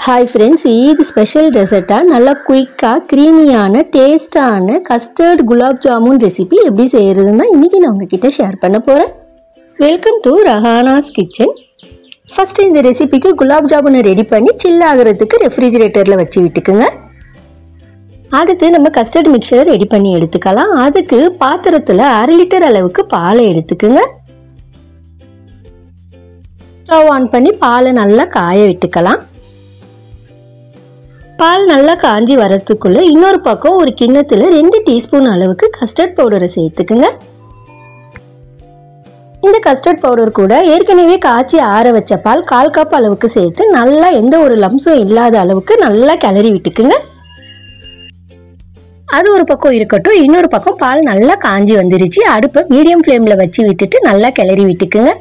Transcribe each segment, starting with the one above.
Hi friends, இது special டெசர்ட்டா நல்ல குயிக்கா கிரீமியான டேஸ்டான கஸ்டர்ட் குலாப் ஜாமுன் ரெசிபி எப்படி செய்யறதுன்னா இன்னைக்கு நான் உங்ககிட்ட ஷேர் பண்ண போறேன். Welcome to Rahana's kitchen. First இந்த ரெசிபிக்கு குலாப் ஜாமுனை ரெடி பண்ணி சில் ஆகிறதுக்கு ரெஃப்ரிஜிரேட்டர்ல வச்சு விட்டுக்குங்க. அடுத்து நம்ம கஸ்டர்ட் மிக்சரை ரெடி பண்ணி எடுத்துக்கலாம். அதுக்கு பாத்திரத்துல 1/2 லிட்டர் அளவுக்கு பாலை எடுத்துக்குங்க. ஸ்டவ் ஆன் பண்ணி பாலை நல்லா காய விட்டுக்கலாம். பால் நல்லா காஞ்சி வரதுக்குள்ள இன்னொரு பக்கம் ஒரு கிண்ணத்துல 2 டீஸ்பூன் அளவுக்கு கஸ்டர்ட் பவுடரை சேர்த்துக்குங்க. இந்த கஸ்டர்ட் பவுடர் கூட ஏற்கனவே காய்ச்சி ஆற வச்ச பால் 1/4 கப் அளவுக்கு சேர்த்து நல்லா எந்த ஒரு லம்ஸும் இல்லாத அளவுக்கு நல்லா கிளறி விட்டுக்குங்க. அது ஒரு பக்கம் இருக்கட்டும். இன்னொரு பக்கம் பால் நல்லா காஞ்சி வந்துருச்சு. அடுப்பை மீடியம் ஃப்ளேம்ல வச்சு விட்டுட்டு நல்லா கிளறி விட்டுக்குங்க.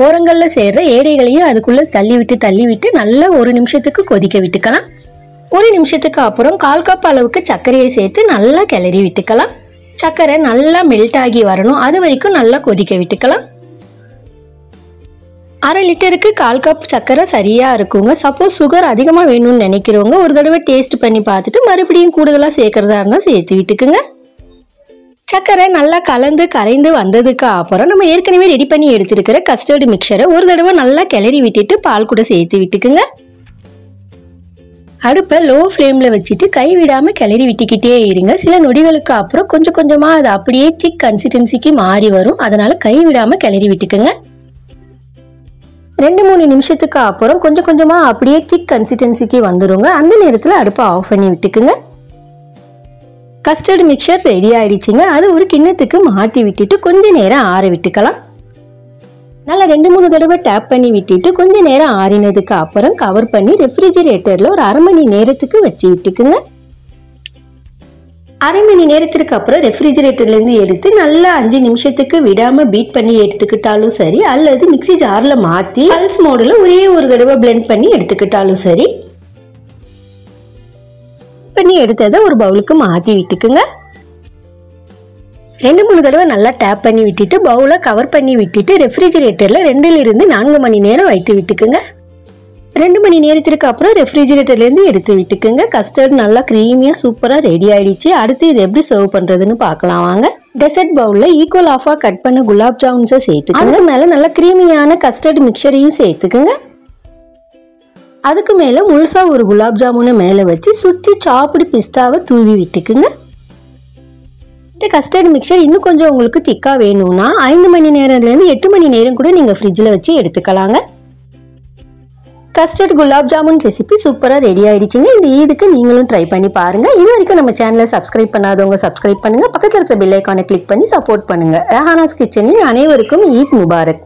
ஓரங்கள்ல சேர்ற ஏடைகளையும் அதுக்குள்ள தள்ளி விட்டு நல்லா 1 நிமிஷத்துக்கு கொதிக்க விட்டுக்கலாம். 1 நிமிஷத்துக்கு அப்புறம் 1/4 கப் அளவுக்கு சர்க்கரையை சேர்த்து நல்லா கிளறி விட்டுக்கலாம். சர்க்கரை நல்லா மெல்ட் ஆகி வரணும். அது வரைக்கும் நல்லா கொதிக்க விட்டுக்கலாம். 1/2 லிட்டருக்கு 1/4 கப் சர்க்கரை சரியா இருக்குங்க. சப்போஸ் சுகர் அதிகமா வேணும்னு நினைக்கிறவங்க ஒரு தடவை டேஸ்ட் பண்ணி பார்த்துட்டு மறுபடியும் கூடுதலா சேர்க்கறதா இருந்தா சேர்த்து விட்டுக்குங்க. சர்க்கரை நல்லா கலந்து கரைந்து வந்ததுக்கு அப்புறம் நம்ம ஏற்கனவே ரெடி பண்ணி எடுத்துருக்கிற கஸ்டர்ட் மிக்சரை ஒரு தடவை நல்லா கிளறி விட்டுட்டு பால் கூட சேர்த்து விட்டுக்குங்க. அடுப்பை லோ ஃப்ளேம்ல வச்சுட்டு கை விடாம கிளறி விட்டுக்கிட்டே இருங்க. சில நொடிகளுக்கு அப்புறம் கொஞ்சம் கொஞ்சமா அது அப்படியே திக் கன்சிஸ்டன்சிக்கு மாறி வரும். அதனால கை விடாம கிளறி விட்டுக்குங்க. 2-3 நிமிஷத்துக்கு அப்புறம் கொஞ்சம் கொஞ்சமா அப்படியே திக் கன்சிஸ்டன்சிக்கு வந்துருங்க. அந்த நேரத்துல அடுப்பை ஆஃப் பண்ணி விட்டுக்குங்க. கஸ்டர்ட் மிக்சர் ரெடி ஆயிடுச்சுங்க. அது ஒரு கிண்ணத்துக்கு மாற்றி விட்டுட்டு கொஞ்ச நேரம் ஆற விட்டுக்கலாம். நல்லா 2-3 தடவை டேப் பண்ணி விட்டுட்டு கொஞ்ச நேரம் ஆறினதுக்கு அப்புறம் கவர் பண்ணி ரெஃப்ரிஜிரேட்டர்ல ஒரு 1/2 மணி நேரத்துக்கு வச்சு விட்டுக்குங்க. 1/2 மணி நேரத்திற்கு அப்புறம் ரெஃப்ரிஜிரேட்டர்ல இருந்து எடுத்து நல்லா 5 நிமிஷத்துக்கு விடாம பீட் பண்ணி எடுத்துக்கிட்டாலும் சரி, அல்லது மிக்ஸி ஜார்ல மாத்தி பல்ஸ் மோடுல ஒரே ஒரு தடவை பிளெண்ட் பண்ணி எடுத்துக்கிட்டாலும் சரி. பண்ணி எடுத்ததை ஒரு பவுலுக்கு மாத்தி விட்டுக்குங்க. 2-3 தடவை நல்லா டேப் பண்ணி விட்டுட்டு பவுலை கவர் பண்ணி விட்டுட்டு ரெஃப்ரிஜிரேட்டர்ல 2 to 4 மணி நேரம் வைத்து விட்டுக்குங்க. 2 மணி நேரத்திற்கு அப்புறம் ரெஃப்ரிஜிரேட்டர்ல இருந்து எடுத்து விட்டுக்குங்க. கஸ்டர்ட் நல்லா கிரீமியா சூப்பரா ரெடி ஆயிடுச்சு. அடுத்து இது எப்படி சர்வ் பண்றதுன்னு பார்க்கலாம் வாங்க. டெசர்ட் பவுல்ல ஈக்குவல் ஆஃபா கட் பண்ண குலாப் ஜாமுன்ஸை சேர்த்துக்குங்க. அதுக்கு மேல நல்லா கிரீமியான கஸ்டர்ட் மிக்சரையும் சேர்த்துக்குங்க. அதுக்கு மேல முழுசா ஒரு குலாப் ஜாமுனை மேல வச்சு சுத்தி சாப்டு பிஸ்தாவை தூவி விட்டுக்குங்க. இந்த கஸ்டர்ட் மிக்சர் இன்னும் கொஞ்சம் உங்களுக்கு திக்கா வேணும்னா 5 மணி நேரம்லேருந்து 8 மணி நேரம் கூட நீங்க ஃப்ரிட்ஜில் வச்சு எடுத்துக்கலாங்க. கஸ்டர்ட் குலாப் ஜாமுன் ரெசிபி சூப்பரா ரெடி ஆயிடுச்சுங்க. இந்த ஈதுக்கு நீங்களும் ட்ரை பண்ணி பாருங்க. இது வரைக்கும் நம்ம சேனலை சப்ஸ்கிரைப் பண்ணாதவங்க சப்ஸ்கிரைப் பண்ணுங்க. பக்கத்தில் இருக்கிற பெல் ஐகானை கிளிக் பண்ணி சப்போர்ட் பண்ணுங்க. ரஹானாஸ் கிச்சனில் அனைவருக்கும் ஈத் முபாரக்.